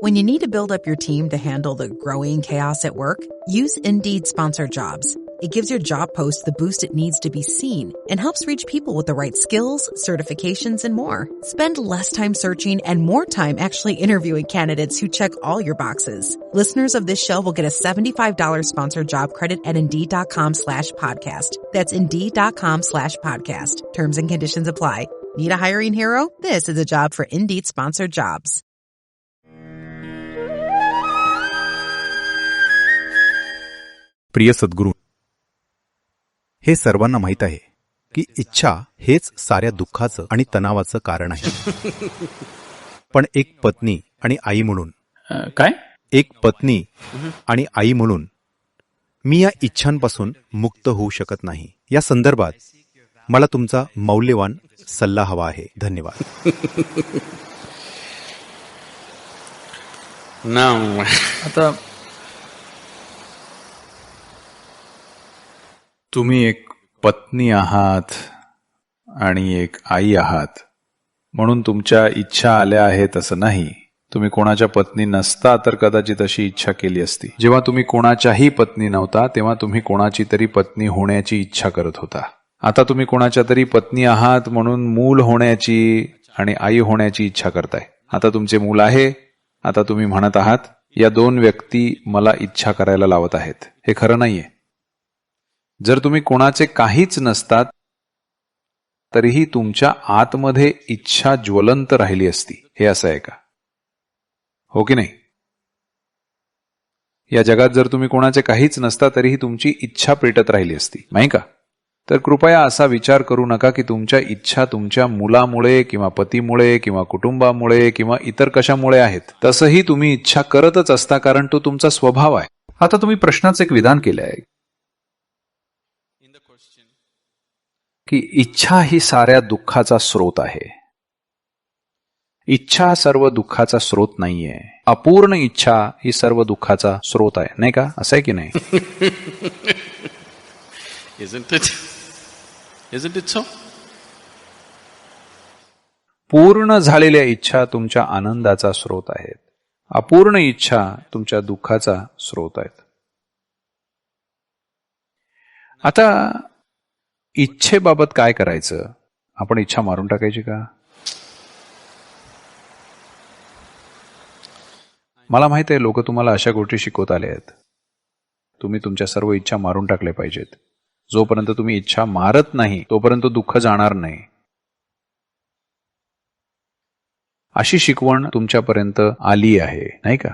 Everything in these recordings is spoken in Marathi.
When you need to build up your team to handle the growing chaos at work, use Indeed Sponsored Jobs. It gives your job post the boost it needs to be seen and helps reach people with the right skills, certifications, and more. Spend less time searching and more time actually interviewing candidates who check all your boxes. Listeners of this show will get a $75 sponsored job credit at Indeed.com/podcast. That's Indeed.com/podcast. Terms and conditions apply. Need a hiring hero? This is a job for Indeed Sponsored Jobs. प्रिय सद्गुरू, हे सर्वांना माहीत आहे की इच्छा हेच साऱ्या दुःखाचं आणि तणावाचं कारण आहे. पण एक पत्नी आणि आई म्हणून एक पत्नी आणि आई म्हणून मी या इच्छांपासून मुक्त होऊ शकत नाही. या संदर्भात मला तुमचा मौल्यवान सल्ला हवा आहे. धन्यवाद. आता तुम्ही एक पत्नी आहात आणि एक आई आहात म्हणून तुमच्या इच्छा आल्या आहेत असं नाही. तुम्ही कोणाच्या पत्नी नसता तर कदाचित अशी इच्छा केली असती. जेव्हा तुम्ही कोणाच्याही पत्नी नव्हता तेव्हा तुम्ही कोणाची तरी पत्नी होण्याची इच्छा करत होता. आता तुम्ही कोणाच्या तरी पत्नी आहात म्हणून मूल होण्याची आणि आई होण्याची इच्छा करताय. आता तुमचे मूल आहे. आता तुम्ही म्हणत आहात या दोन व्यक्ती मला इच्छा करायला लावत आहेत. हे खरं नाहीये. जर तुम्ही कोणाचे काहीच नसतात तरीही तुमच्या आतमध्ये इच्छा ज्वलंत राहिली असती. हे असं आहे का? हो की नाही? या जगात जर तुम्ही कोणाचे काहीच नसता तरीही तुमची इच्छा पेटत राहिली असती, नाही का? तर कृपया असा विचार करू नका की तुमच्या इच्छा तुमच्या मुलामुळे किंवा पतीमुळे किंवा कुटुंबामुळे किंवा इतर कशामुळे आहेत. तसंही तुम्ही इच्छा करतच असता कारण तो तुमचा स्वभाव आहे. आता तुम्ही प्रश्नाचं एक विधान केलं आहे की इच्छा ही साऱ्या दुःखाचा स्रोत आहे. इच्छा सर्व दुःखाचा स्रोत नाहीये. अपूर्ण इच्छा ही सर्व दुःखाचा स्रोत आहे, नाही का? असं आहे की नाही? Isn't it so? पूर्ण झालेल्या इच्छा तुमच्या आनंदाचा स्रोत आहेत. अपूर्ण इच्छा तुमच्या दुःखाचा स्रोत आहेत. आता इच्छेबाबत काय करायचं? आपण इच्छा मारून टाकायची का? मला माहित आहे लोक तुम्हाला अशा गोष्टी शिकवत आले आहेत. तुम्ही तुमच्या सर्व इच्छा मारून टाकल्या पाहिजेत. जोपर्यंत तुम्ही इच्छा मारत नाही तोपर्यंत दुःख जाणार नाही. अशी शिकवण तुमच्यापर्यंत आली आहे, नाही का?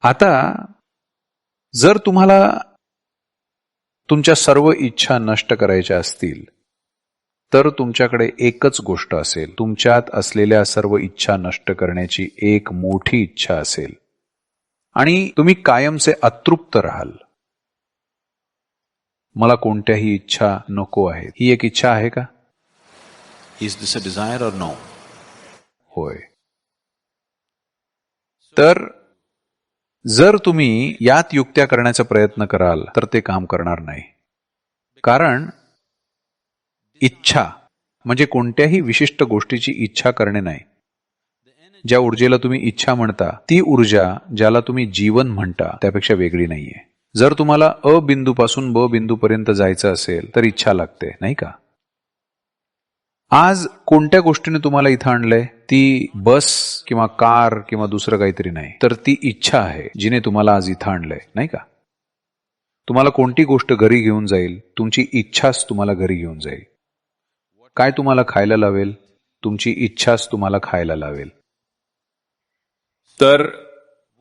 आता जर तुम्हाला तुमच्या सर्व इच्छा नष्ट करायच्या असतील तर तुमच्याकडे एकच गोष्ट असेल. तुमच्यात असलेल्या सर्व इच्छा नष्ट करण्याची एक मोठी इच्छा असेल आणि तुम्ही कायमचे अतृप्त राहाल. मला कोणत्याही इच्छा नको आहेत, ही एक इच्छा आहे का? Is this a desire or no? होय. तर जर तुम्ही यात युक्त्या करण्याचा प्रयत्न कराल तर ते काम करणार नाही. कारण इच्छा म्हणजे कोणत्याही विशिष्ट गोष्टीची इच्छा करणे नाही. ज्या ऊर्जेला तुम्ही इच्छा म्हणता ती ऊर्जा ज्याला तुम्ही जीवन म्हणता त्यापेक्षा वेगळी नाहीये. जर तुम्हाला अ बिंदूपासून ब बिंदूपर्यंत जायचं असेल तर इच्छा लागते, नाही का? आज कोणत्या गोष्टीने तुम्हाला इथं आणलंय? ती बस किंवा कार किंवा दुसरं काहीतरी नाही, तर ती इच्छा आहे जिने तुम्हाला आज इथं आणलंय, नाही का? तुम्हाला कोणती गोष्ट घरी घेऊन जाईल? तुमची इच्छाच तुम्हाला घरी घेऊन जाईल. काय तुम्हाला खायला लावेल? तुमची इच्छाच तुम्हाला खायला लावेल. तर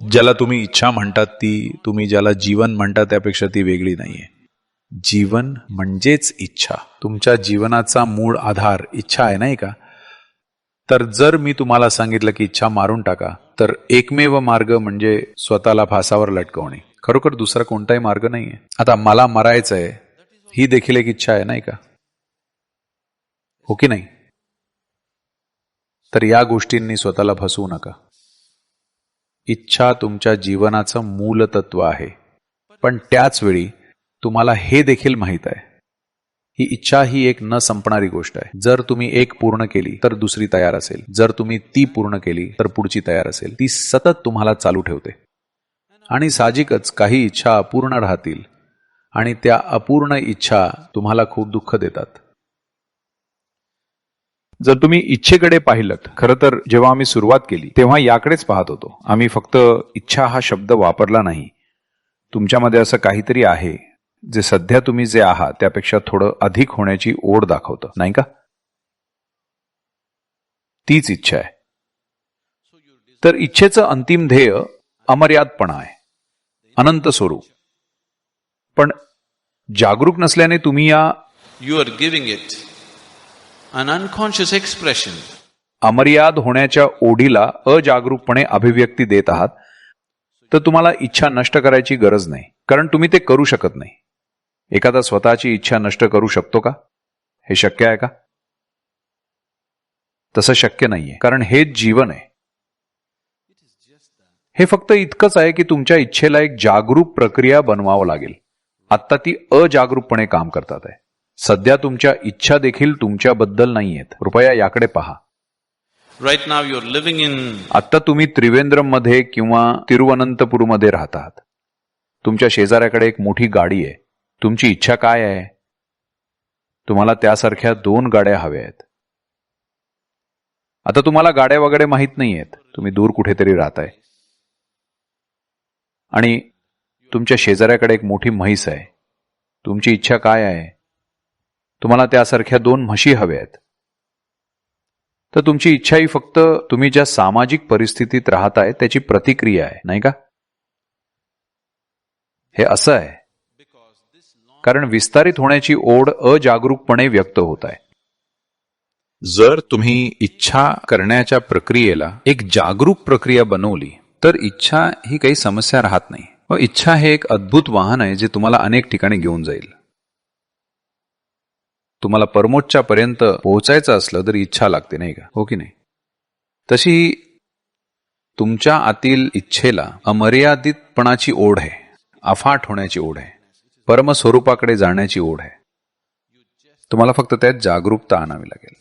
ज्याला तुम्ही इच्छा म्हणतात ती, तुम्ही ज्याला जीवन म्हणता त्यापेक्षा ती वेगळी नाहीये. जीवन म्हणजेच इच्छा. तुमच्या जीवनाचा मूळ आधार इच्छा आहे, नाही का? तर जर मी तुम्हाला सांगितलं की इच्छा मारून टाका तर एकमेव मार्ग म्हणजे स्वतःला फासावर लटकवणे. खरोखर दुसरा कोणताही मार्ग नाहीये. आता मला मरायचंय ही देखील एक इच्छा आहे, नाही का? हो की नाही? तर या गोष्टींनी स्वतःला फसवू नका. इच्छा तुमच्या जीवनाचं मूलतत्व आहे. पण त्याच वेळी तुम्हाला हे देखील माहीत आहे ही इच्छा ही एक न संपणारी गोष्ट आहे. जर तुम्ही एक पूर्ण केली तर दुसरी तयार असेल. जर तुम्ही ती पूर्ण केली तर पुढची तयार असेल. ती सतत तुम्हाला चालू ठेवते. आणि साहजिकच काही इच्छा अपूर्ण राहतील आणि त्या अपूर्ण इच्छा तुम्हाला खूप दुःख देतात. जर तुम्ही इच्छेकडे पाहिलत, खरं तर जेव्हा आम्ही सुरुवात केली तेव्हा याकडेच पाहत होतो. आम्ही फक्त इच्छा हा शब्द वापरला नाही. तुमच्यामध्ये असं काहीतरी आहे जे सध्या तुम्ही जे आहात त्यापेक्षा थोडं अधिक होण्याची ओढ दाखवतं, नाही का? तीच इच्छा आहे. तर इच्छेचं अंतिम ध्येय अमर्यादपणा आहे, अनंत स्वरूप. पण जागरूक नसल्याने तुम्ही या You are giving it an unconscious expression. अमर्याद होण्याच्या ओढीला अजागरूकपणे अभिव्यक्ती देत आहात. तर तुम्हाला इच्छा नष्ट करायची गरज नाही, कारण तुम्ही ते करू शकत नाही. एखादा स्वतःची इच्छा नष्ट करू शकतो का? हे शक्य आहे का? तसं शक्य नाहीये, कारण हेच जीवन आहे. हे फक्त इतकंच आहे की तुमच्या इच्छेला एक जागरूक प्रक्रिया बनवावं लागेल. आत्ता ती अजागरूकपणे काम करतात आहे. सध्या तुमच्या इच्छा देखील तुमच्याबद्दल नाहीयेत. कृपया याकडे पहा. Right now you're living in आत्ता तुम्ही त्रिवेंद्रममध्ये किंवा तिरुवनंतपूरमध्ये राहतात. तुमच्या शेजाऱ्याकडे एक मोठी गाडी आहे. तुमची इच्छा काय आहे? तुम्हाला त्यासारख्या 2 गाड्या हव्या आहेत. आता तुम्हाला गाड्या वगैरे माहीत नाहीयेत. तुम्ही दूर कुठेतरी राहताय आणि तुमच्या शेजाऱ्याकडे एक मोठी म्हैस आहे. तुमची इच्छा काय आहे? तुम्हाला त्यासारख्या 2 म्हशी हव्या आहेत. तर तुमची इच्छा ही फक्त तुम्ही ज्या सामाजिक परिस्थितीत राहताय त्याची प्रतिक्रिया आहे, नाही का? हे असं आहे कारण विस्तारित होण्याची ओढ अजागरूकपणे व्यक्त होत आहे. जर तुम्ही इच्छा करण्याच्या प्रक्रियेला एक जागरूक प्रक्रिया बनवली तर इच्छा ही काही समस्या राहत नाही. व इच्छा हे एक अद्भुत वाहन आहे जे तुम्हाला अनेक ठिकाणी घेऊन जाईल. तुम्हाला परमोच्चा पर्यंत पोहोचायचं असलं तरी इच्छा लागते, नाही का? हो की नाही? तशी तुमच्या आतील इच्छेला अमर्यादितपणाची ओढ आहे, अफाट होण्याची ओढ आहे, परमस्वरूपाकडे जाण्याची ओढ आहे. तुम्हाला फक्त त्यात जागरूकता आणावी लागेल.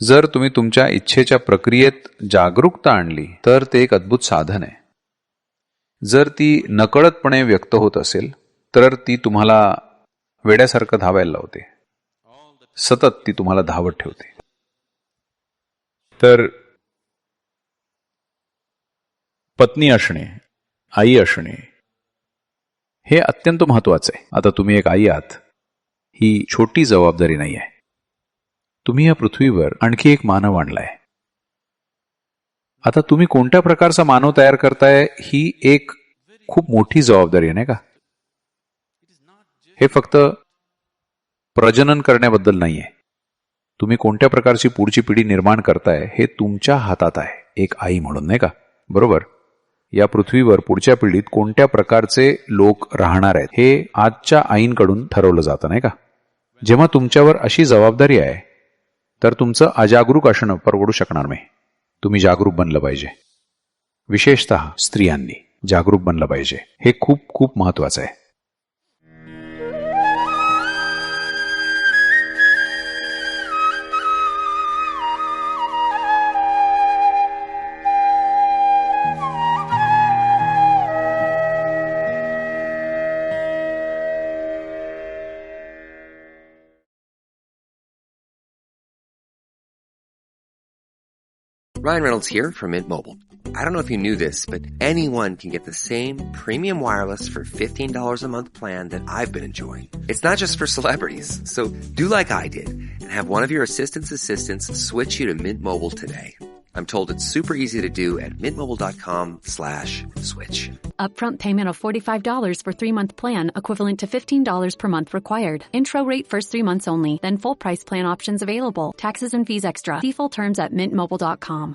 जर तुम्ही तुमच्या इच्छेच्या प्रक्रियेत जागरूकता आणली तर ते एक अद्भुत साधन आहे. जर ती नकळतपणे व्यक्त होत असेल तर ती तुम्हाला वेड्यासारखं धावायला लावते. सतत ती तुम्हाला धावत ठेवते. तर पत्नी असणे, आई असणे हे अत्यंत महत्वाचं आहे. आता तुम्ही एक आई आहात, ही छोटी जबाबदारी नाही आहे. तुम्ही या पृथ्वीवर आणखी एक मानव आणलाय. आता तुम्ही कोणत्या प्रकारचा मानव तयार करताय ही एक खूप मोठी जबाबदारी आहे, नाही का? हे फक्त प्रजनन करण्याबद्दल नाहीये. तुम्ही कोणत्या प्रकारची पुढची पिढी निर्माण करताय हे तुमच्या हातात आहे, एक आई म्हणून, नाही का? बरोबर. या पृथ्वीवर पुढच्या पिढीत कोणत्या प्रकारचे लोक राहणार आहेत हे आजच्या आईंकडून ठरवलं जातं, नाही का? जेव्हा तुमच्यावर अशी जबाबदारी आहे तर तुमचं अजागरूक असणं परवडू शकणार नाही. तुम्ही जागरूक बनलं पाहिजे. विशेषतः स्त्रियांनी जागरूक बनलं पाहिजे. हे खूप खूप महत्वाचं आहे. Ryan Reynolds here from Mint Mobile. I don't know if you knew this, but anyone can get the same premium wireless for $15 a month plan that I've been enjoying. It's not just for celebrities. So do like I did and have one of your assistants switch you to Mint Mobile today. I'm told it's super easy to do at mintmobile.com/switch. Upfront payment of $45 for 3-month plan, equivalent to $15 per month required. Intro rate first 3 months only, then full price plan options available. Taxes and fees extra. See full terms at mintmobile.com.